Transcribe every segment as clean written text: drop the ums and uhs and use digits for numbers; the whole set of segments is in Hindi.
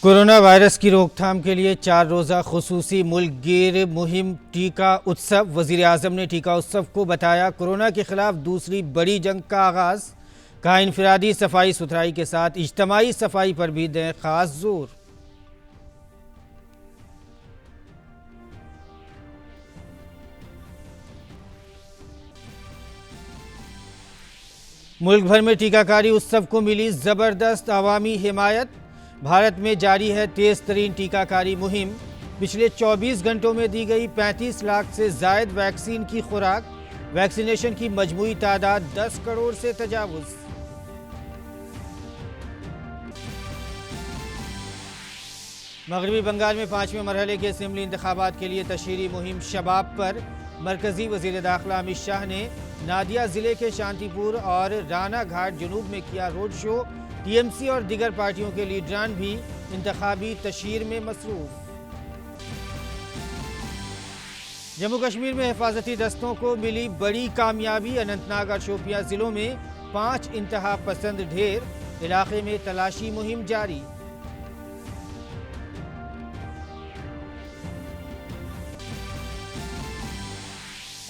कोरोना वायरस की रोकथाम के लिए 4 रोज़ा खुसूसी मुल्क गिर मुहिम टीका उत्सव। वज़ीर आज़म ने टीका उत्सव को बताया कोरोना के खिलाफ दूसरी बड़ी जंग का आगाज़। कहा इनफरादी सफाई सुथराई के साथ इज्तमाही सफाई पर भी दें खास जोर। मुल्क भर में टीकाकारी उत्सव को मिली ज़बरदस्त अवामी हिमायत। भारत में जारी है तेज़ तरीन टीकाकारी मुहिम। पिछले 24 घंटों में दी गई 35 लाख से जायद वैक्सीन की खुराक। वैक्सीनेशन की मजमूई तादाद 10 करोड़ से तजावुज़। मगरबी बंगाल में 5वें मरहले के असेंबली इंतखाबात के लिए तशहीरी मुहिम शबाब पर। मरकजी वज़ीर दाखिला अमित शाह ने नादिया ज़िले के शांतिपुर और राना घाट जुनूब में किया रोड शो। टीएमसी और दीगर पार्टियों के लीडरान भी इंतखाबी तशहीर में मसरूफ। जम्मू कश्मीर में हिफाजती दस्तों को मिली बड़ी कामयाबी। अनंतनाग और शोपियां जिलों में 5 इंतहा पसंद ढेर। इलाके में तलाशी मुहिम जारी।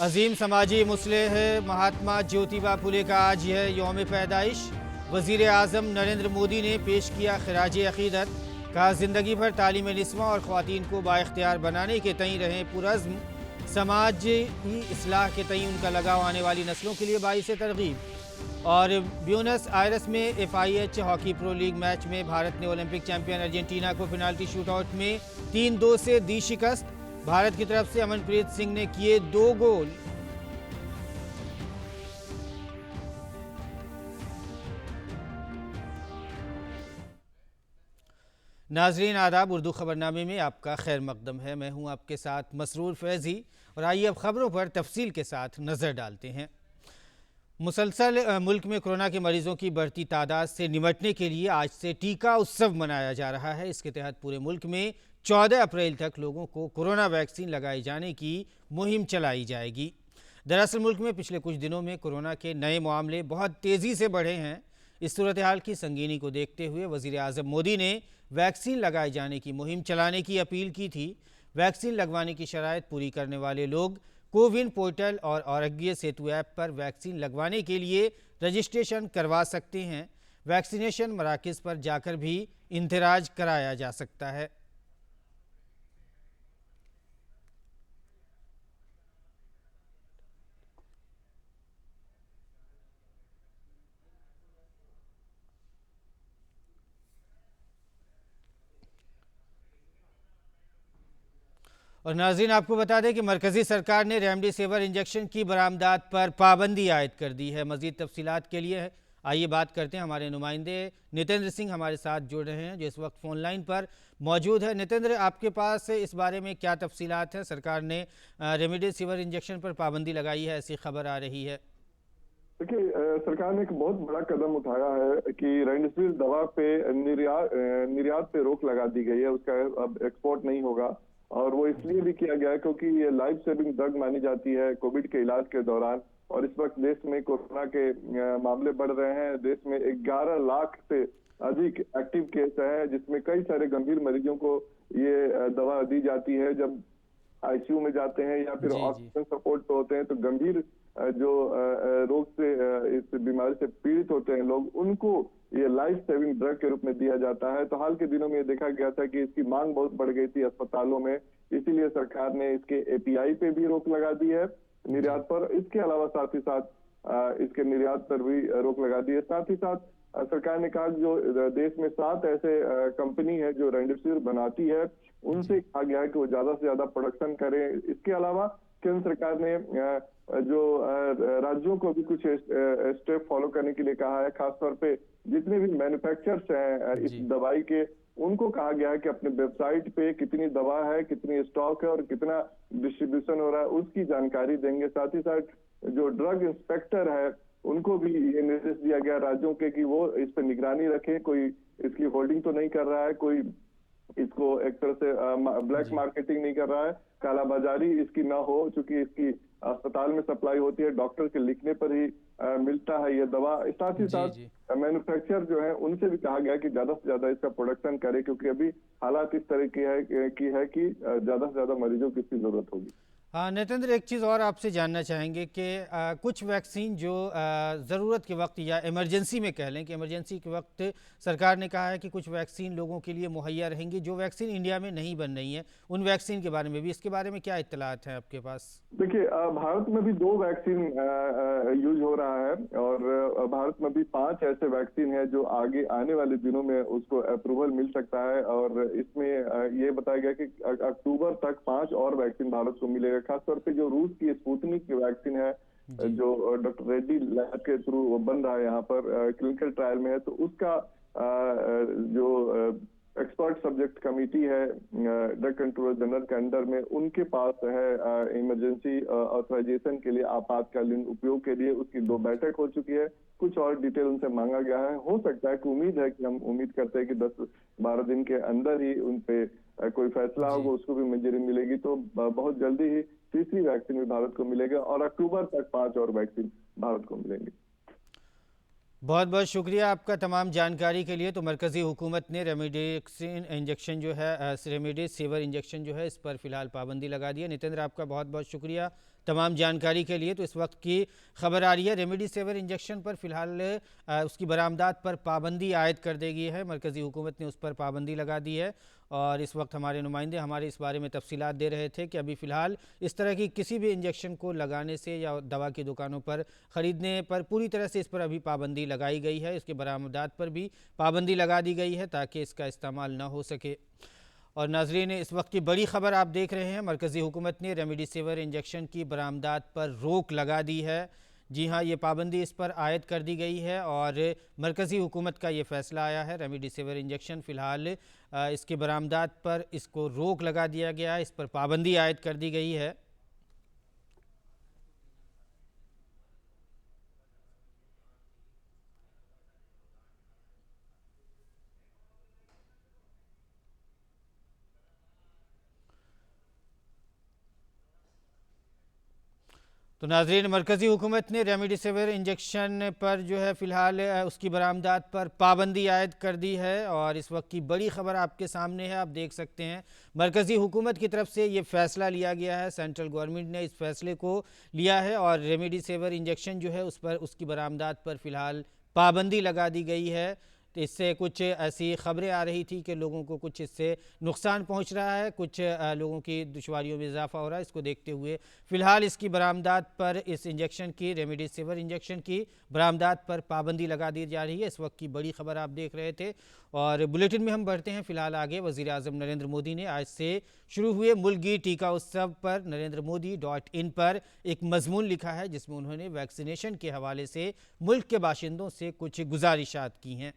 अजीम समाजी मुस्लिह महात्मा ज्योतिबा फुले का आज है यौम पैदाइश। वज़ीर आज़म नरेंद्र मोदी ने पेश किया खिराज अक़ीदत। कहा जिंदगी भर तालीम निस्वां और ख़वातीन को बाइख्तियार बनाने के तय रहें पुरज़्म। समाज की इस्लाह के तय उनका लगाव आने वाली नस्लों के लिए बाइस तरगीब। और ब्यूनस आयरस में FIH hockey pro league match में भारत ने ओलंपिक चैंपियन अर्जेंटीना को पेनाल्टी शूटआउट में 3-2 से दी शिकस्त। भारत की तरफ से अमनप्रीत सिंह ने किए 2 गोल। नाजरीन आदाब, उर्दू खबरनामे में आपका खैर मकदम है। मैं हूं आपके साथ मसरूर फैज़ी और आइए अब खबरों पर तफसील के साथ नज़र डालते हैं। मुसलसल मुल्क में कोरोना के मरीजों की बढ़ती तादाद से निमटने के लिए आज से टीका उत्सव मनाया जा रहा है। इसके तहत पूरे मुल्क में 14 अप्रैल तक लोगों को कोरोना वैक्सीन लगाए जाने की मुहिम चलाई जाएगी। दरअसल मुल्क में पिछले कुछ दिनों में कोरोना के नए मामले बहुत तेज़ी से बढ़े हैं। इस सूरत हाल की संगीनी को देखते हुए वज़ीर आज़म मोदी ने वैक्सीन लगाए जाने की मुहिम चलाने की अपील की थी। वैक्सीन लगवाने की शराइत पूरी करने वाले लोग कोविन पोर्टल और आरोग्य सेतु ऐप पर वैक्सीन लगवाने के लिए रजिस्ट्रेशन करवा सकते हैं। वैक्सीनेशन मराकज़ पर जाकर भी इंदराज कराया जा सकता है। और नाज़रीन आपको बता दें कि मरकज़ी सरकार ने रेमडेसिविर इंजेक्शन की बरामदात पर पाबंदी आयद कर दी है। मज़ीद तफसीलात के लिए आइए बात करते हैं। हमारे नुमाइंदे नितेंद्र सिंह हमारे साथ जुड़ रहे हैं जो इस वक्त फ़ोन लाइन पर मौजूद है। नितेंद्र, आपके पास इस बारे में क्या तफसीलात हैं? सरकार ने रेमडेसिविर इंजेक्शन पर पाबंदी लगाई है, ऐसी खबर आ रही है। देखिए, सरकार ने एक बहुत बड़ा कदम उठाया है कि रेमडेसिविर दवा पे निर्यात पे रोक लगा दी गई है। उसका अब एक्सपोर्ट नहीं होगा और वो इसलिए भी किया गया है क्योंकि ये लाइफ सेविंग ड्रग मानी जाती है कोविड के इलाज के दौरान। और इस वक्त देश में कोरोना के मामले बढ़ रहे हैं। देश में 11 लाख से अधिक एक्टिव केस है जिसमें कई सारे गंभीर मरीजों को ये दवा दी जाती है। जब आईसीयू में जाते हैं या फिर ऑक्सीजन सपोर्ट पे होते हैं तो गंभीर जो रोग से इस बीमारी से पीड़ित होते हैं लोग, उनको ये लाइफ सेविंग ड्रग के रूप में दिया जाता है। तो हाल के दिनों में ये देखा गया था कि इसकी मांग बहुत बढ़ गई थी अस्पतालों में, इसीलिए सरकार ने इसके API पे भी रोक लगा दी है निर्यात पर। इसके अलावा साथ ही साथ इसके निर्यात पर भी रोक लगा दी है। साथ ही साथ सरकार ने कहा जो देश में 7 ऐसे कंपनी है जो रेमडेसिविर बनाती है, उनसे कहा गया है कि वो ज्यादा से ज्यादा प्रोडक्शन करें। इसके अलावा केंद्र सरकार ने जो राज्यों को भी कुछ स्टेप फॉलो करने के लिए कहा है। खासतौर पे जितने भी मैन्युफैक्चरर्स हैं इस दवाई के, उनको कहा गया है कि अपने वेबसाइट पे कितनी दवा है, कितनी स्टॉक है और कितना डिस्ट्रीब्यूशन हो रहा है उसकी जानकारी देंगे। साथ ही साथ जो ड्रग इंस्पेक्टर है उनको भी ये निर्देश दिया गया राज्यों के कि वो इस पर निगरानी रखें, कोई इसकी होल्डिंग तो नहीं कर रहा है, कोई इसको एक तरह से ब्लैक मार्केटिंग नहीं कर रहा है, कालाबाजारी इसकी ना हो। चूंकि इसकी अस्पताल में सप्लाई होती है, डॉक्टर के लिखने पर ही मिलता है ये दवा। साथ ही जी साथ जी। मैन्युफैक्चरर जो है उनसे भी कहा गया कि ज्यादा से ज्यादा इसका प्रोडक्शन करे, क्योंकि अभी हालात इस तरह की है कि ज्यादा से ज्यादा मरीजों की इसकी जरूरत होगी। हाँ नरेंद्र, एक चीज़ और आपसे जानना चाहेंगे कि कुछ वैक्सीन जो ज़रूरत के वक्त या इमरजेंसी में कह लें कि इमरजेंसी के वक्त सरकार ने कहा है कि कुछ वैक्सीन लोगों के लिए मुहैया रहेंगी जो वैक्सीन इंडिया में नहीं बन रही है, उन वैक्सीन के बारे में भी, इसके बारे में क्या इत्तलात हैं आपके पास? देखिए, भारत में भी 2 वैक्सीन यूज हो रहा है, और भारत में भी 5 ऐसे वैक्सीन है जो आगे आने वाले दिनों में उसको अप्रूवल मिल सकता है। और इसमें ये बताया गया कि अक्टूबर तक 5 और वैक्सीन भारत को मिलेगा। खासतौर पे जो रूस की स्पुतनिक की वैक्सीन है, जी जो डॉक्टर रेड्डी लैब के थ्रू बन रहा है, यहाँ पर क्लिनिकल ट्रायल में है, तो उसका जो एक्सपर्ट सब्जेक्ट कमेटी है ड्रग कंट्रोलर जनरल के अंडर में, उनके पास है इमरजेंसी ऑथराइजेशन के लिए, आपातकालीन उपयोग के लिए उसकी 2 बैठक हो चुकी है। कुछ और डिटेल उनसे मांगा गया है। हो सकता है कि हम उम्मीद करते हैं कि 10-12 दिन के अंदर ही उन पे कोई फैसला जी। होगा, उसको भी मंजूरी मिलेगी, तो बहुत जल्दी ही तीसरी वैक्सीन भी भारत को मिलेगा, और अक्टूबर तक 5 और वैक्सीन भारत को मिलेंगी। बहुत बहुत शुक्रिया आपका तमाम जानकारी के लिए। तो मरकज़ी हुकूमत ने रेमडेसिविर इंजेक्शन जो है रेमडेसिविर इंजेक्शन जो है इस पर फ़िलहाल पाबंदी लगा दी है। नितेंद्र, आपका बहुत बहुत शुक्रिया तमाम जानकारी के लिए। तो इस वक्त की खबर आ रही है, रेमडेसिविर इंजेक्शन पर फ़िलहाल उसकी बरामदात पर पाबंदी आयद कर दी गई है। मरकज़ी हुकूमत ने उस पर पाबंदी लगा दी है, और इस वक्त हमारे नुमाइंदे हमारे इस बारे में तफसीलात दे रहे थे कि अभी फ़िलहाल इस तरह की किसी भी इंजेक्शन को लगाने से या दवा की दुकानों पर ख़रीदने पर पूरी तरह से इस पर अभी पाबंदी लगाई गई है। इसके बरामदात पर भी पाबंदी लगा दी गई है ताकि इसका इस्तेमाल ना हो सके। और नाजरीन, इस वक्त की बड़ी ख़बर आप देख रहे हैं, मरकज़ी हुकूमत ने रेमडेसिविर इंजेक्शन की बरामदात पर रोक लगा दी है। जी हाँ, ये पाबंदी इस पर आयद कर दी गई है, और मरकज़ी हुकूमत का ये फ़ैसला आया है। रेमडेसिविर इंजेक्शन फ़िलहाल इसकी बरामदात पर इसको रोक लगा दिया गया है, इस पर पाबंदी आयद कर दी गई है। तो नाजरीन, मरकज़ी हुकूमत ने रेमडेसिविर इंजेक्शन पर जो है फ़िलहाल उसकी बरामदात पर पाबंदी आयद कर दी है, और इस वक्त की बड़ी ख़बर आपके सामने है, आप देख सकते हैं। मरकज़ी हुकूमत की तरफ से ये फ़ैसला लिया गया है, सेंट्रल गवर्नमेंट ने इस फ़ैसले को लिया है, और रेमडेसिविर इंजेक्शन जो है उस पर उसकी बरामदात पर फ़िलहाल पाबंदी लगा दी गई है। तो इससे कुछ ऐसी ख़बरें आ रही थी कि लोगों को कुछ इससे नुकसान पहुंच रहा है, कुछ लोगों की दुश्वारियों में इजाफा हो रहा है। इसको देखते हुए फ़िलहाल इसकी बरामदात पर, इस इंजेक्शन की, रेमडेसिविर इंजेक्शन की बरामदात पर पाबंदी लगा दी जा रही है। इस वक्त की बड़ी ख़बर आप देख रहे थे, और बुलेटिन में हम बढ़ते हैं फ़िलहाल आगे। वज़ीर-ए-आज़म नरेंद्र मोदी ने आज से शुरू हुए मुल्की टीका उत्सव पर NarendraModi.in पर एक मजमून लिखा है, जिसमें उन्होंने वैक्सीनेशन के हवाले से मुल्क के बाशिंदों से कुछ गुजारिशात की हैं।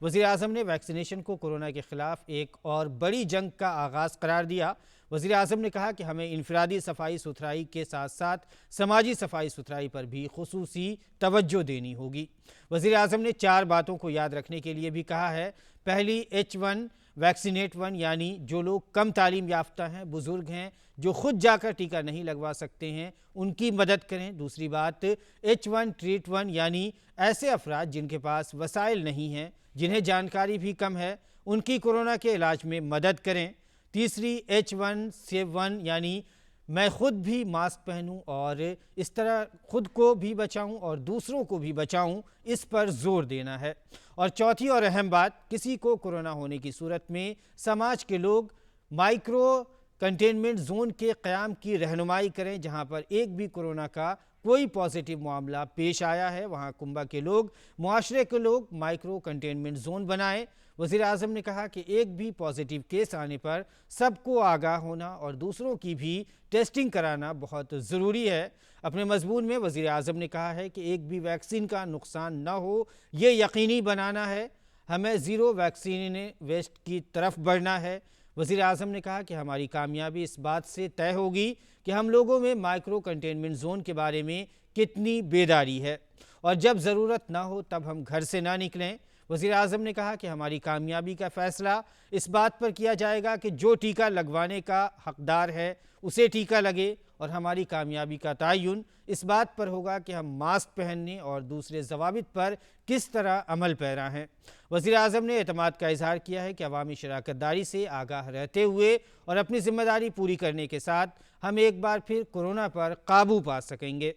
वज़ीर-ए-आज़म ने वैक्सीनेशन को कोरोना के ख़िलाफ़ एक और बड़ी जंग का आगाज़ करार दिया। वज़ीर-ए-आज़म ने कहा कि हमें इनफरादी सफाई सुथराई के साथ साथ समाजी सफाई सुथराई पर भी खुसूसी तवज्जो देनी होगी। वज़ीर-ए-आज़म ने 4 बातों को याद रखने के लिए भी कहा है। पहली, H1 वैक्सीनेट 1, यानी जो लोग कम तालीम याफ्ता हैं, बुज़ुर्ग हैं, जो खुद जाकर टीका नहीं लगवा सकते हैं, उनकी मदद करें। दूसरी बात, H1 ट्रीट 1, यानी ऐसे अफराद जिनके पास वसाइल नहीं हैं, जिन्हें जानकारी भी कम है, उनकी कोरोना के इलाज में मदद करें। तीसरी, H1 सेव 1, यानी मैं ख़ुद भी मास्क पहनूं और इस तरह ख़ुद को भी बचाऊं और दूसरों को भी बचाऊं, इस पर ज़ोर देना है। और चौथी और अहम बात, किसी को कोरोना होने की सूरत में समाज के लोग माइक्रो कंटेनमेंट जोन के क़याम की रहनुमाई करें। जहां पर एक भी कोरोना का कोई पॉजिटिव मामला पेश आया है, वहां कुंबा के लोग, मुआशरे के लोग माइक्रो कंटेनमेंट जोन बनाएं। वज़ीर-ए-आज़म ने कहा कि एक भी पॉजिटिव केस आने पर सबको आगाह होना और दूसरों की भी टेस्टिंग कराना बहुत ज़रूरी है। अपने मज़मून में वज़ीर-ए-आज़म ने कहा है कि एक भी वैक्सीन का नुकसान न हो, ये यकीनी बनाना है। हमें ज़ीरो वैक्सीन वेस्ट की तरफ बढ़ना है। वज़ीर-ए-आज़म ने कहा कि हमारी कामयाबी इस बात से तय होगी कि हम लोगों में माइक्रो कंटेनमेंट जोन के बारे में कितनी बेदारी है, और जब ज़रूरत ना हो तब हम घर से ना निकलें। वज़ीर-ए-आज़म ने कहा कि हमारी कामयाबी का फ़ैसला इस बात पर किया जाएगा कि जो टीका लगवाने का हकदार है उसे टीका लगे, और हमारी कामयाबी का तयन इस बात पर होगा कि हम मास्क पहनने और दूसरे ज़वाबित पर किस तरह अमल पैरा हैं। वज़ीर-ए-आज़म ने एतमाद का इजहार किया है कि अवामी शराकतदारी से आगाह रहते हुए और अपनी जिम्मेदारी पूरी करने के साथ हम एक बार फिर कोरोना पर काबू पा सकेंगे।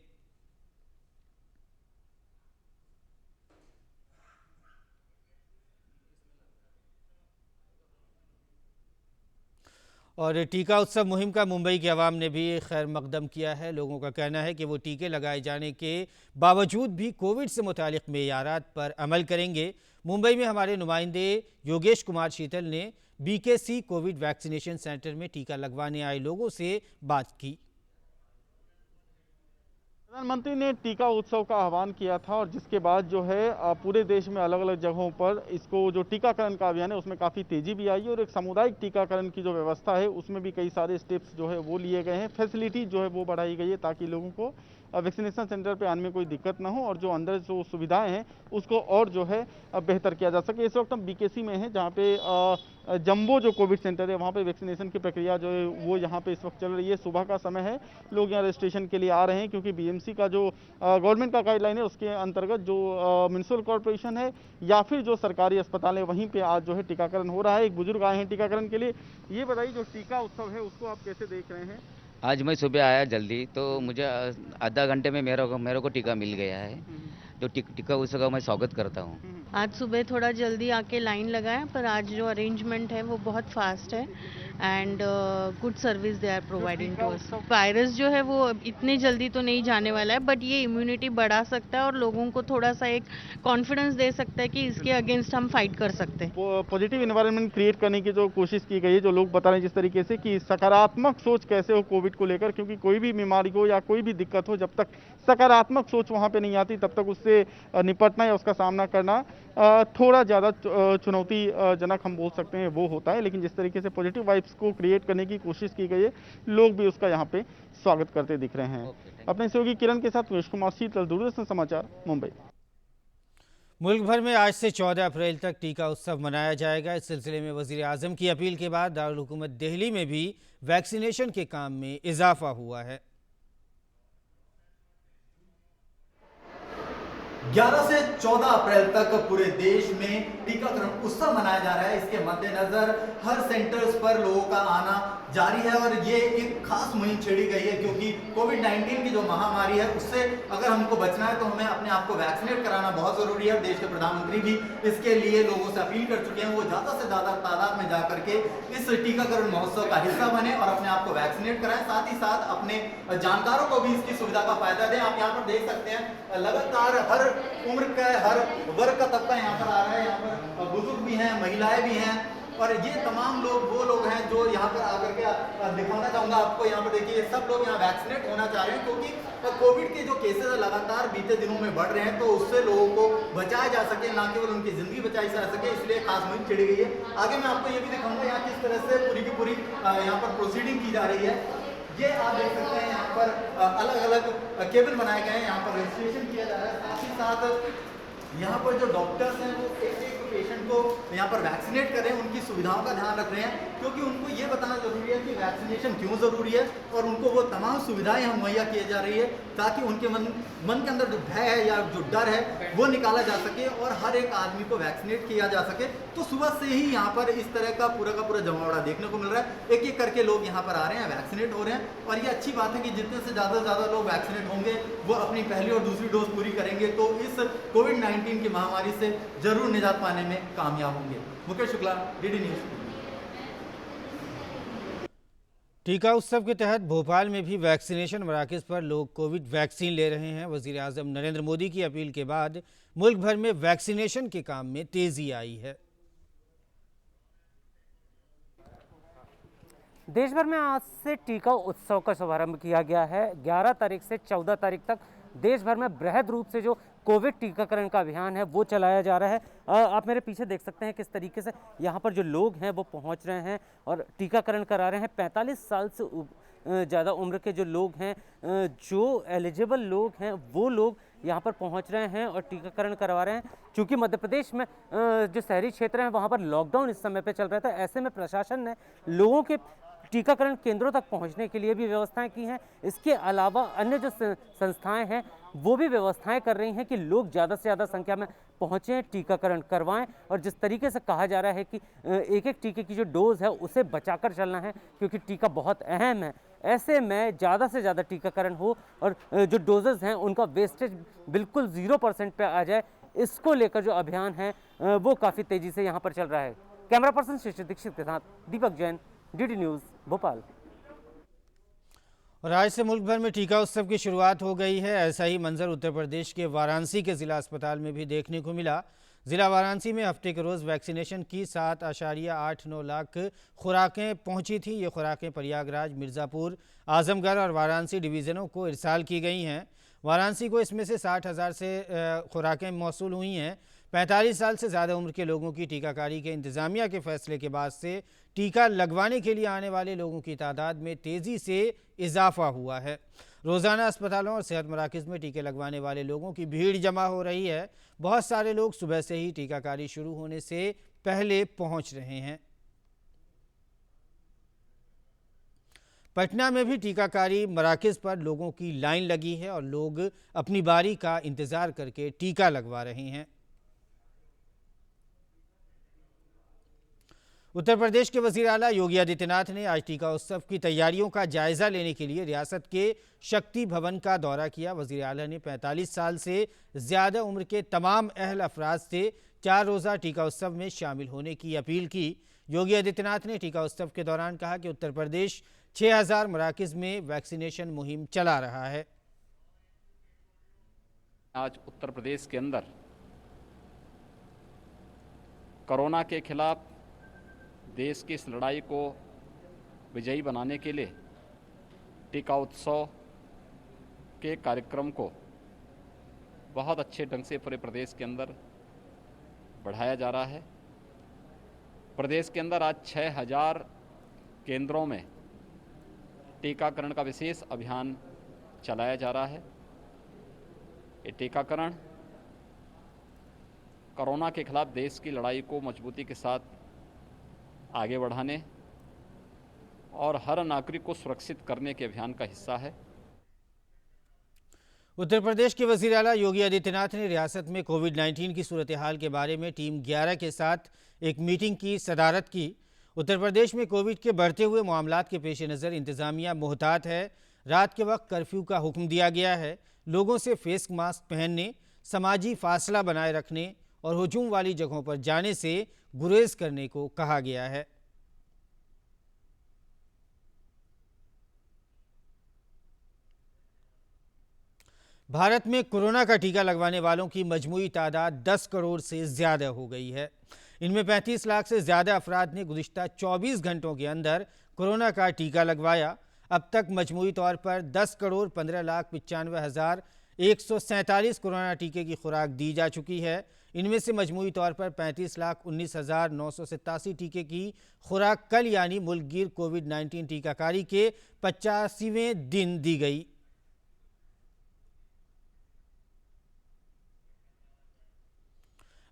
और टीका उत्सव मुहिम का मुंबई की आवाम ने भी खैर मकदम किया है। लोगों का कहना है कि वो टीके लगाए जाने के बावजूद भी कोविड से मुतालिक मेयारात पर अमल करेंगे। मुंबई में हमारे नुमाइंदे योगेश कुमार शीतल ने BKC कोविड वैक्सीनेशन सेंटर में टीका लगवाने आए लोगों से बात की। प्रधानमंत्री ने टीका उत्सव का आह्वान किया था और जिसके बाद जो है पूरे देश में अलग अलग जगहों पर इसको जो टीकाकरण का अभियान है उसमें काफ़ी तेज़ी भी आई है और एक सामुदायिक टीकाकरण की जो व्यवस्था है उसमें भी कई सारे स्टेप्स जो है वो लिए गए हैं। फैसिलिटी जो है वो बढ़ाई गई है ताकि लोगों को वैक्सीनेशन सेंटर पे आने में कोई दिक्कत ना हो और जो अंदर जो सुविधाएं हैं उसको और जो है बेहतर किया जा सके। इस वक्त हम BKC में हैं जहाँ पे जंबो जो कोविड सेंटर है वहाँ पे वैक्सीनेशन की प्रक्रिया जो है वो यहाँ पे इस वक्त चल रही है। सुबह का समय है, लोग यहाँ रजिस्ट्रेशन के लिए आ रहे हैं क्योंकि BMC का जो गवर्नमेंट का गाइडलाइन है उसके अंतर्गत जो म्यूनिसिपल कॉर्पोरेशन है या फिर जो सरकारी अस्पताल है वहीं पर आज जो है टीकाकरण हो रहा है। एक बुजुर्ग आए हैं टीकाकरण के लिए। ये बताइए जो टीका उत्सव है उसको आप कैसे देख रहे हैं? आज मैं सुबह आया जल्दी तो मुझे आधा घंटे में मेरे को टीका मिल गया है। तो टीका उत्सव का मैं स्वागत करता हूँ। आज सुबह थोड़ा जल्दी आके लाइन लगाया पर आज जो अरेंजमेंट है वो बहुत फास्ट है and good service they are providing to us. Virus जो है वो इतने जल्दी तो नहीं जाने वाला है बट ये इम्यूनिटी बढ़ा सकता है और लोगों को थोड़ा सा एक कॉन्फिडेंस दे सकता है कि इसके अगेंस्ट हम फाइट कर सकते हैं। पॉजिटिव इन्वायरमेंट क्रिएट करने की जो कोशिश की गई है, जो लोग बता रहे हैं जिस तरीके से कि सकारात्मक सोच कैसे हो कोविड को लेकर, क्योंकि कोई भी बीमारी हो या कोई भी दिक्कत हो जब तक सकारात्मक सोच वहाँ पे नहीं आती तब तक उससे निपटना या उसका सामना करना थोड़ा ज़्यादा चुनौतीजनक हम बोल सकते हैं वो होता है। लेकिन जिस तरीके से पॉजिटिव वाइब्स को क्रिएट करने की कोशिश की गई है लोग भी उसका यहाँ पे स्वागत करते दिख रहे हैं। अपने सहयोगी किरण के साथ योगेश कुमार शीतल, दूरदर्शन समाचार, मुंबई। मुल्क भर में आज से 14 अप्रैल तक टीका उत्सव मनाया जाएगा। इस सिलसिले में वज़ीर-ए-आज़म की अपील के बाद दारुल हुकूमत दिल्ली में भी वैक्सीनेशन के काम में इजाफा हुआ है। 11 से 14 अप्रैल तक पूरे देश में टीकाकरण उत्सव मनाया जा रहा है। इसके मद्देनजर हर सेंटर्स पर लोगों का आना जारी है और ये एक खास मुहिम छेड़ी गई है क्योंकि कोविड-19 की जो महामारी है उससे अगर हमको बचना है तो हमें अपने आप को वैक्सीनेट कराना बहुत जरूरी है। देश के प्रधानमंत्री भी इसके लिए लोगों से अपील कर चुके हैं वो ज्यादा से ज्यादा तादाद में जाकर के इस टीकाकरण महोत्सव का हिस्सा बने और अपने आप को वैक्सीनेट कराएं, साथ ही साथ अपने जानकारों को भी इसकी सुविधा का फायदा दें। आप यहाँ पर देख सकते हैं लगातार हर उम्र का, हर वर्ग का तबका यहाँ पर आ रहा है। यहाँ पर बुजुर्ग भी हैं, महिलाएं भी हैं और ये तमाम लोग वो लोग हैं जो यहाँ पर आकर के दिखाना चाहूंगा आपको। यहाँ पर देखिए सब लोग यहाँ वैक्सीनेट होना चाह रहे हैं क्योंकि कोविड के जो केसेस लगातार बीते दिनों में बढ़ रहे हैं तो उससे लोगों को बचाया जा सके, ना केवल उनकी जिंदगी बचाई जा सके, इसलिए खास मुहिम छेड़ी गई है। आगे मैं आपको ये भी दिखाऊंगा यहाँ किस तरह से पूरी की पूरी यहाँ पर प्रोसीडिंग की जा रही है। ये आप देख सकते हैं यहाँ पर अलग अलग केबिन बनाए गए हैं, यहाँ पर रजिस्ट्रेशन किया जा रहा है। साथ ही साथ यहाँ पर जो डॉक्टर्स हैं वो एक एक पेशेंट को यहाँ पर वैक्सीनेट कर रहे हैं, उनकी सुविधाओं का ध्यान रख रहे हैं क्योंकि उनको ये बताना जरूरी है कि वैक्सीनेशन क्यों जरूरी है और उनको वो तमाम सुविधाएं हम मुहैया की जा रही है ताकि उनके मन के अंदर जो भय है या जो डर है वो निकाला जा सके और हर एक आदमी को वैक्सीनेट किया जा सके। तो सुबह से ही यहाँ पर इस तरह का पूरा जमावड़ा देखने को मिल रहा है। एक एक करके लोग यहाँ पर आ रहे हैं, वैक्सीनेट हो रहे हैं और ये अच्छी बात है कि जितने से ज़्यादा लोग वैक्सीनेट होंगे वो अपनी पहली और दूसरी डोज पूरी करेंगे तो इस कोविड-19 की महामारी से जरूर निजात पाने में कामयाब होंगे। Mukesh Shukla, DD news. टीका उत्सव के तहत भोपाल में भी वैक्सीनेशन मराकज़ पर लोग कोविड वैक्सीन ले रहे हैं। वज़ीर-ए-आज़म नरेंद्र मोदी की अपील के बाद मुल्क भर में वैक्सीनेशन के काम में तेज़ी आई है। देश भर में आज से टीका उत्सव का शुभारंभ किया गया है। 11 तारीख से 14 तारीख तक देश भर में बृहद रूप से जो कोविड टीकाकरण का अभियान है वो चलाया जा रहा है। आप मेरे पीछे देख सकते हैं किस तरीके से यहाँ पर जो लोग हैं वो पहुँच रहे हैं और टीकाकरण करा रहे हैं। 45 साल से ज़्यादा उम्र के जो लोग हैं, जो एलिजिबल लोग हैं, वो लोग यहाँ पर पहुँच रहे हैं और टीकाकरण करवा रहे हैं। क्योंकि मध्य प्रदेश में जो शहरी क्षेत्र हैं वहाँ पर लॉकडाउन इस समय पे चल रहा था, ऐसे में प्रशासन ने लोगों के टीकाकरण केंद्रों तक पहुंचने के लिए भी व्यवस्थाएं की हैं। इसके अलावा अन्य जो संस्थाएं हैं वो भी व्यवस्थाएं कर रही हैं कि लोग ज़्यादा से ज़्यादा संख्या में पहुंचें, टीकाकरण करवाएं। और जिस तरीके से कहा जा रहा है कि एक एक टीके की जो डोज है उसे बचाकर चलना है, क्योंकि टीका बहुत अहम है, ऐसे में ज़्यादा से ज़्यादा टीकाकरण हो और जो डोजेज हैं उनका वेस्टेज बिल्कुल 0% पे आ जाए, इसको लेकर जो अभियान है वो काफ़ी तेज़ी से यहाँ पर चल रहा है। कैमरा पर्सन शिशिर दीक्षित के साथ दीपक जैन, डीडी न्यूज़, भोपाल। और आज से मुल्क भर में टीका उत्सव की शुरुआत हो गई है। ऐसा ही मंजर उत्तर प्रदेश के वाराणसी के ज़िला अस्पताल में भी देखने को मिला। ज़िला वाराणसी में हफ्ते के रोज़ वैक्सीनेशन की 7.89 लाख खुराकें पहुंची थी। ये खुराकें प्रयागराज, मिर्ज़ापुर, आजमगढ़ और वाराणसी डिवीज़नों को इरसाल की गई हैं। वाराणसी को इसमें से 60,000 से खुराकें मौसूल हुई हैं। 45 साल से ज़्यादा उम्र के लोगों की टीकाकारी के इंतज़ामिया के फैसले के बाद से टीका लगवाने के लिए आने वाले लोगों की तादाद में तेज़ी से इजाफा हुआ है। रोज़ाना अस्पतालों और सेहत मराकज़ में टीके लगवाने वाले लोगों की भीड़ जमा हो रही है। बहुत सारे लोग सुबह से ही टीकाकारी शुरू होने से पहले पहुंच रहे हैं। पटना में भी टीकाकारी मराकज़ पर लोगों की लाइन लगी है और लोग अपनी बारी का इंतज़ार करके टीका लगवा रहे हैं। उत्तर प्रदेश के वज़ीर आला योगी आदित्यनाथ ने आज टीका उत्सव की तैयारियों का जायज़ा लेने के लिए रियासत के शक्ति भवन का दौरा किया। वज़ीर आला ने 45 साल से ज़्यादा उम्र के तमाम अहल अफराद से 4 रोज़ा टीका उत्सव में शामिल होने की अपील की। योगी आदित्यनाथ ने टीका उत्सव के दौरान कहा कि उत्तर प्रदेश 6000 मराकज़ में वैक्सीनेशन मुहिम चला रहा है। आज उत्तर प्रदेश के अंदर कोरोना के खिलाफ देश की इस लड़ाई को विजयी बनाने के लिए टीका उत्सव के कार्यक्रम को बहुत अच्छे ढंग से पूरे प्रदेश के अंदर बढ़ाया जा रहा है। प्रदेश के अंदर आज 6000 केंद्रों में टीकाकरण का विशेष अभियान चलाया जा रहा है। ये टीकाकरण कोरोना के खिलाफ देश की लड़ाई को मजबूती के साथ आगे बढ़ाने और हर नागरिक को सुरक्षित करने के अभियान का हिस्सा है। उत्तर प्रदेश के वज़ीर आला योगी आदित्यनाथ ने रियासत में कोविड-19 की सूरत हाल के बारे में टीम 11 के साथ एक मीटिंग की सदारत की। उत्तर प्रदेश में कोविड के बढ़ते हुए मामलात के पेश नज़र इंतज़ामिया मुहतात है। रात के वक्त कर्फ्यू का हुक्म दिया गया है। लोगों से फेस मास्क पहनने, समाजी फासला बनाए रखने और हुजूम वाली जगहों पर जाने से गुरेज करने को कहा गया है। भारत में कोरोना का टीका लगवाने वालों की मजमूई तादाद 10 करोड़ से ज़्यादा हो गई है। इनमें 35 लाख से ज़्यादा अफराद ने गुज़िश्ता 24 घंटों के अंदर कोरोना का टीका लगवाया। अब तक मजमूई तौर पर 10 करोड़ 15,95,147 कोरोना टीके की खुराक दी जा चुकी है। इनमें से मजमूई तौर पर 35,19,987 टीके की खुराक कल यानी मुल्कगीर कोविड-19 टीकाकारी के 85वें दिन दी गई।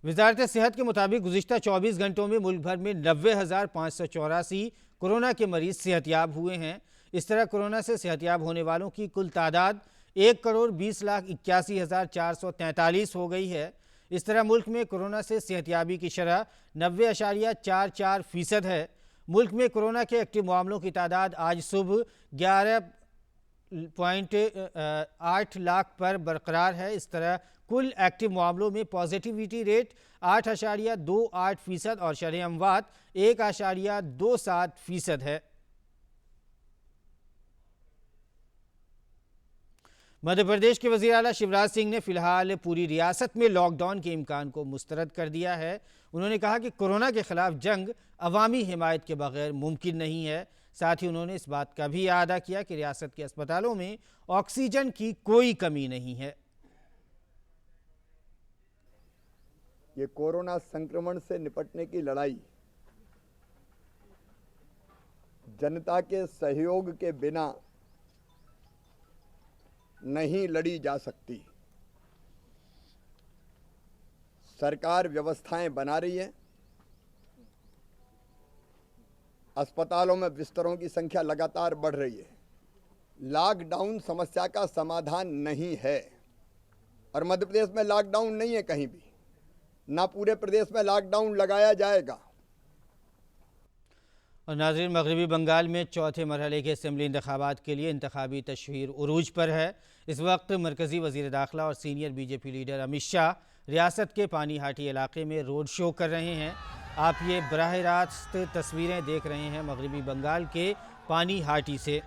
वजारत सेहत के मुताबिक गुज़िश्ता 24 घंटों में मुल्क भर में 90,584 कोरोना के मरीज सेहतयाब हुए हैं। इस तरह कोरोना से सेहतयाब होने वालों की कुल तादाद 1,20,81,443 हो गई है। इस तरह मुल्क में कोरोना से सेहतयाबी की शरह 90.44% है। मुल्क में कोरोना के एक्टिव मामलों की तादाद आज सुबह 11.8 लाख पर बरकरार है। इस तरह कुल एक्टिव मामलों में पॉजिटिविटी रेट 8.28% और शरह अमवात 1.27% है। मध्य प्रदेश के वज़ीर आला शिवराज सिंह ने फिलहाल पूरी रियासत में लॉकडाउन के इम्कान को मुस्तरद कर दिया है। उन्होंने कहा कि कोरोना के खिलाफ जंग अवामी हिमायत के बगैर मुमकिन नहीं है। साथ ही उन्होंने इस बात का भी अदा किया कि रियासत के अस्पतालों में ऑक्सीजन की कोई कमी नहीं है। ये कोरोना संक्रमण से निपटने की लड़ाई जनता के सहयोग के बिना नहीं लड़ी जा सकती। सरकार व्यवस्थाएं बना रही है, अस्पतालों में बिस्तरों की संख्या लगातार बढ़ रही है। लॉकडाउन समस्या का समाधान नहीं है और मध्य प्रदेश में लॉकडाउन नहीं है कहीं भी, ना पूरे प्रदेश में लॉकडाउन लगाया जाएगा। और नाज़रीन, मगरबी बंगाल में चौथे मरहले के असम्बली इंतखाबात के लिए इंतखाबी तशहीर उरूज पर है। इस वक्त मरकज़ी वज़ीर दाखिला और senior BJP leader Amit Shah रियासत के पानीहाटी इलाके में रोड शो कर रहे हैं। आप ये बराह रास्त तस्वीरें देख रहे हैं मगरबी बंगाल के पानीहाटी से,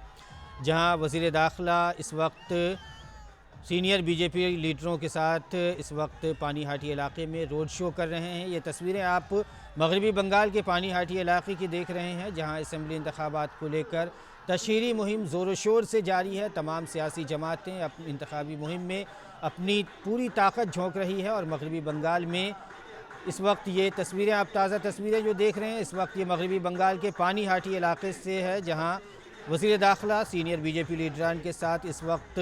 जहां वज़ीर दाखिला इस वक्त सीनियर बीजेपी लीडरों के साथ इस वक्त पानीहाटी इलाके में रोड शो कर रहे हैं। ये तस्वीरें आप मगरबी बंगाल के पानीहाटी इलाके की देख रहे हैं, जहां असम्बली इंतखाबात को लेकर तशहीरी मुहिम ज़ोर शोर से जारी है। तमाम सियासी जमातें अपनी इंतखाबी मुहिम में अपनी पूरी ताकत झोंक रही है। और मगरबी बंगाल में इस वक्त ये तस्वीरें, आप ताज़ा तस्वीरें जो देख रहे हैं, इस वक्त ये मगरबी बंगाल के पानीहाटी इलाके से है, जहाँ वज़ीर दाखिला सीनियर बीजेपी लीडरान के साथ इस वक्त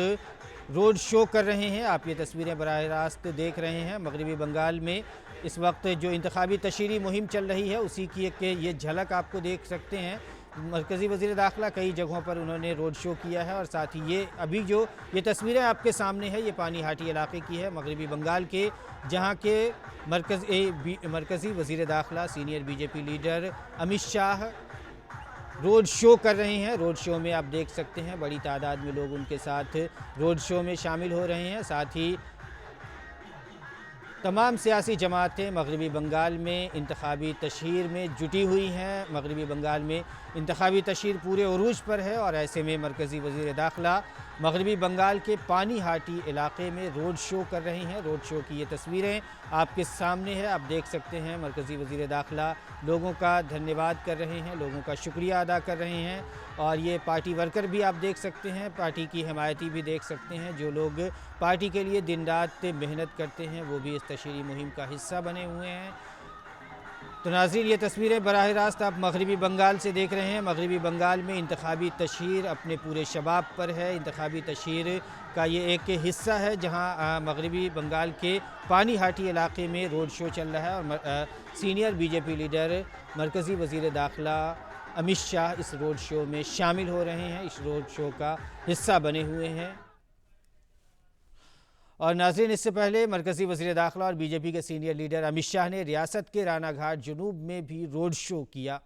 रोड शो कर रहे हैं। आप ये तस्वीरें बराह रास्त देख रहे हैं। मगरबी बंगाल में इस वक्त जो इंतखाबी तशहीरी मुहिम चल रही है उसी की एक ये झलक आपको देख सकते हैं। मरकज़ी वज़ीर दाखिला कई जगहों पर उन्होंने रोड शो किया है और साथ ही ये अभी जो ये तस्वीरें आपके सामने है ये पानीहाटी इलाके की है मगरबी बंगाल के, जहाँ के मरकज़ी वज़ीर दाखिला senior BJP leader Amit Shah road show कर रहे हैं। रोड शो में आप देख सकते हैं बड़ी तादाद में लोग उनके साथ रोड शो में शामिल हो रहे हैं। साथ ही तमाम सियासी जमातें मगरबी बंगाल में इंतखाबी तशहीर में जुटी हुई हैं। मगरबी बंगाल में इंतखाबी तशहीर पूरे उरूज पर है और ऐसे में मरकज़ी वज़ीर दाखिला मगरबी बंगाल के पानीहाटी इलाके में रोड शो कर रहे हैं। रोड शो की ये तस्वीरें आपके सामने है, आप देख सकते हैं। मरकज़ी वज़ीर दाखिला लोगों का धन्यवाद कर रहे हैं, लोगों का शुक्रिया अदा कर रहे हैं। और ये पार्टी वर्कर भी आप देख सकते हैं, पार्टी की हिमायती भी देख सकते हैं, जो लोग पार्टी के लिए दिन रात मेहनत करते हैं वो भी इस तशहीरी मुहिम का हिस्सा बने हुए हैं। तो नाज़रीन, ये तस्वीरें बराह रास्त आप मगरबी बंगाल से देख रहे हैं। मगरबी बंगाल में इंतखाबी तशहीर अपने पूरे शबाब पर है। इंतखाबी तशहीर का ये एक हिस्सा है जहां मगरबी बंगाल के पानीहाटी इलाके में रोड शो चल रहा है और सीनियर बीजेपी लीडर मरकज़ी वज़ीर दाखिला अमित शाह इस रोड शो में शामिल हो रहे हैं, इस रोड शो का हिस्सा बने हुए हैं। और नाज़रीन, इससे पहले मरकज़ी वज़ीर दाखिला और बीजेपी के सीनियर लीडर अमित शाह ने रियासत के राना घाट जुनूब में भी रोड शो किया।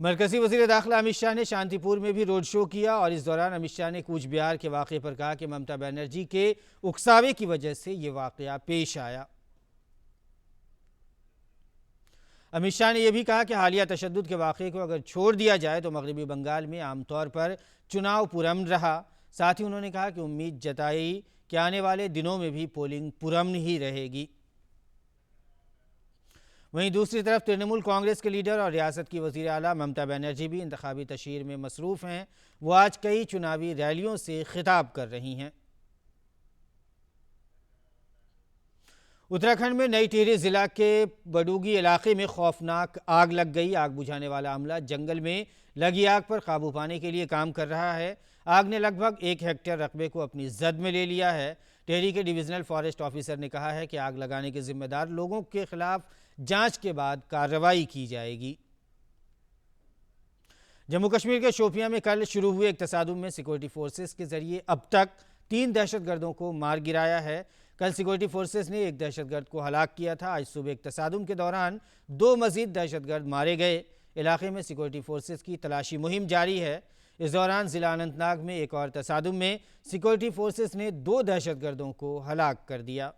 मरकज़ी वज़ीर दाखिला अमित शाह ने शांतिपुर में भी रोड शो किया और इस दौरान अमित शाह ने कूच बिहार के वाक़े पर कहा कि ममता बनर्जी के उकसावे की वजह से ये वाक़या पेश आया। अमित शाह ने यह भी कहा कि हालिया तशद्दुद के वाक़े को अगर छोड़ दिया जाए तो मगरबी बंगाल में आमतौर पर चुनाव पुरअमन रहा। साथ ही उन्होंने कहा कि उम्मीद जताई कि आने वाले दिनों में भी पोलिंग पुरअमन ही रहेगी। वहीं दूसरी तरफ तृणमूल कांग्रेस के लीडर और रियासत की वज़ीर आला ममता बनर्जी भी इंतखाबी तशहीर में मसरूफ़ हैं। वो आज कई चुनावी रैलियों से खिताब कर रही हैं। उत्तराखंड में नई टिहरी ज़िला के बडूगी इलाके में खौफनाक आग लग गई। आग बुझाने वाला अमला जंगल में लगी आग पर काबू पाने के लिए काम कर रहा है। आग ने लगभग 1 हेक्टेयर रकबे को अपनी जद में ले लिया है। टिहरी के डिविजनल फॉरेस्ट ऑफिसर ने कहा है कि आग लगाने के जिम्मेदार लोगों के खिलाफ जांच के बाद कार्रवाई की जाएगी। जम्मू कश्मीर के शोपियां में कल शुरू हुए एक तसादुम में सिक्योरिटी फोर्सेस के जरिए अब तक 3 दहशतगर्दों को मार गिराया है। कल सिक्योरिटी फोर्सेस ने एक दहशतगर्द को हलाक किया था। आज सुबह एक तसादुम के दौरान 2 मजीद दहशतगर्द मारे गए। इलाके में सिक्योरिटी फोर्सेस की तलाशी मुहिम जारी है। इस दौरान ज़िला अनंतनाग में एक और तसादुम में सिक्योरिटी फोर्सेस ने 2 दहशतगर्दों को हलाक कर दिया।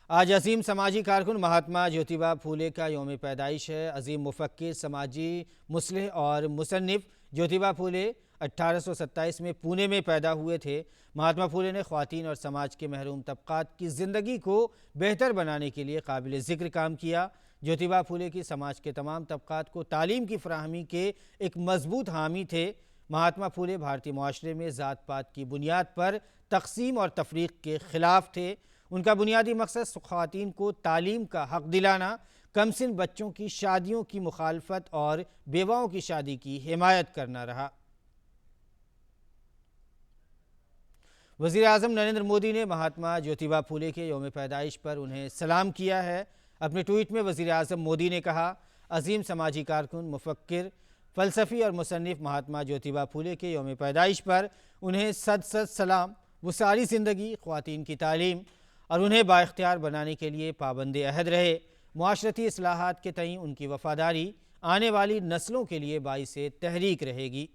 आज अजीम समाजी कारकुन महात्मा ज्योतिबा फूले का यौम पैदाइश है। अजीम मुफक्किर, समाजी मुस्लिह और मुसन्निफ ज्योतिबा फूले 1827 में पुणे में पैदा हुए थे। महात्मा फूले ने ख्वातीन और समाज के महरूम तबक़ात की ज़िंदगी को बेहतर बनाने के लिए काबिल ज़िक्र काम किया। ज्योतिबा फूले की समाज के तमाम तबक़ात को तालीम की फ़राहमी के एक मजबूत हामी थे। महात्मा फूले भारतीय माशरे में ज़ात पात की बुनियाद पर तक़सीम और तफरीक़ के ख़िलाफ़ थे। उनका बुनियादी मकसद ख़वातीन को तालीम का हक़ दिलाना, कमसिन बच्चों की शादियों की मुखालफत और बेवाओं की शादी की हिमायत करना रहा। वज़ीर आज़म नरेंद्र मोदी ने महात्मा ज्योतिबा फूले के यौम पैदाइश पर उन्हें सलाम किया है। अपने ट्वीट में वज़ीर आज़म मोदी ने कहा, अजीम समाजी कारकुन, मुफक्किर, फ़लसफ़ी और मुसन्निफ़ महात्मा ज्योतिबा फूले के यौम पैदाइश पर उन्हें सद सलाम। वो सारी ज़िंदगी ख़वातीन की तालीम और उन्हें बाइख्तियार बनाने के लिए पाबंद अहद रहे। मुआशरती इस्लाहात के तईं उनकी वफ़ादारी आने वाली नस्लों के लिए बाइसे तहरीक रहेगी।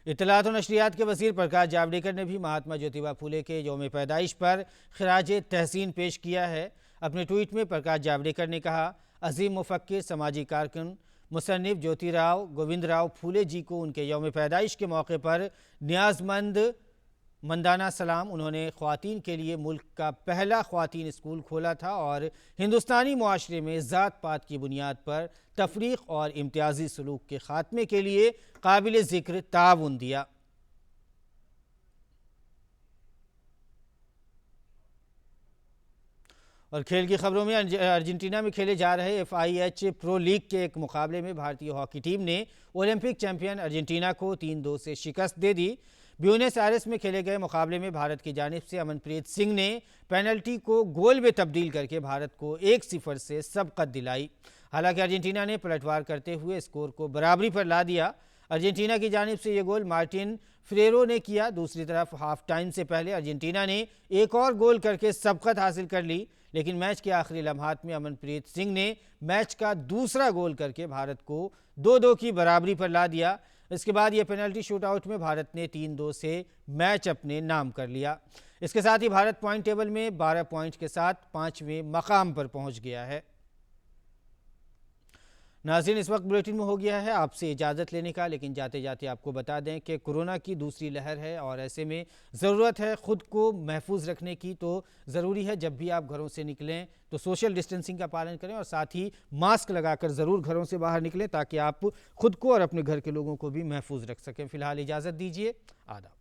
इत्तलात और नशरियात के वज़ीर प्रकाश जावड़ेकर ने भी महात्मा ज्योतिबा फूले के यौम पैदाइश पर खिराज तहसीन पेश किया है। अपने ट्वीट में प्रकाश जावड़ेकर ने कहा, अजीम मुफक्किर, समाजी कारकुन, मुसन्निफ़ ज्योतिराव गोविंदराव फूले जी को उनके यौम पैदाइश के मौके पर मंदाना सलाम। उन्होंने ख़वातीन के लिए मुल्क का पहला ख़वातीन स्कूल खोला था और हिंदुस्तानी मुआशरे में ज़ात पात की बुनियाद पर तफरीक़ और इम्तियाज़ी सलूक के ख़ात्मे के लिए काबिल ज़िक्र ताउन दिया। और खेल की खबरों में अर्जेंटीना में खेले जा रहे FIH प्रो लीग के एक मुकाबले में भारतीय हॉकी टीम ने ओलंपिक चैंपियन अर्जेंटीना को 3-2 से शिकस्त दे दी। ब्यूनस आयर्स में खेले गए मुकाबले में भारत की जानिब से अमनप्रीत सिंह ने पेनल्टी को गोल में तब्दील करके भारत को 1-0 से सबकत दिलाई। हालांकि अर्जेंटीना ने पलटवार करते हुए स्कोर को बराबरी पर ला दिया। अर्जेंटीना की जानिब से ये गोल मार्टिन फ्रेरो ने किया। दूसरी तरफ हाफ टाइम से पहले अर्जेंटीना ने एक और गोल करके सबकत हासिल कर ली, लेकिन मैच के आखिरी लम्हात में अमनप्रीत सिंह ने मैच का दूसरा गोल करके भारत को 2-2 की बराबरी पर ला दिया। इसके बाद ये पेनल्टी शूटआउट में भारत ने 3-2 से मैच अपने नाम कर लिया। इसके साथ ही भारत पॉइंट टेबल में 12 पॉइंट के साथ 5वें मकाम पर पहुंच गया है। नाज़रीन, इस वक्त बुलेटिन में हो गया है आपसे इजाज़त लेने का, लेकिन जाते जाते आपको बता दें कि कोरोना की दूसरी लहर है और ऐसे में ज़रूरत है ख़ुद को महफूज रखने की। तो ज़रूरी है जब भी आप घरों से निकलें तो सोशल डिस्टेंसिंग का पालन करें और साथ ही मास्क लगाकर ज़रूर घरों से बाहर निकलें ताकि आप ख़ुद को और अपने घर के लोगों को भी महफूज रख सकें। फ़िलहाल इजाज़त दीजिए। आदाब।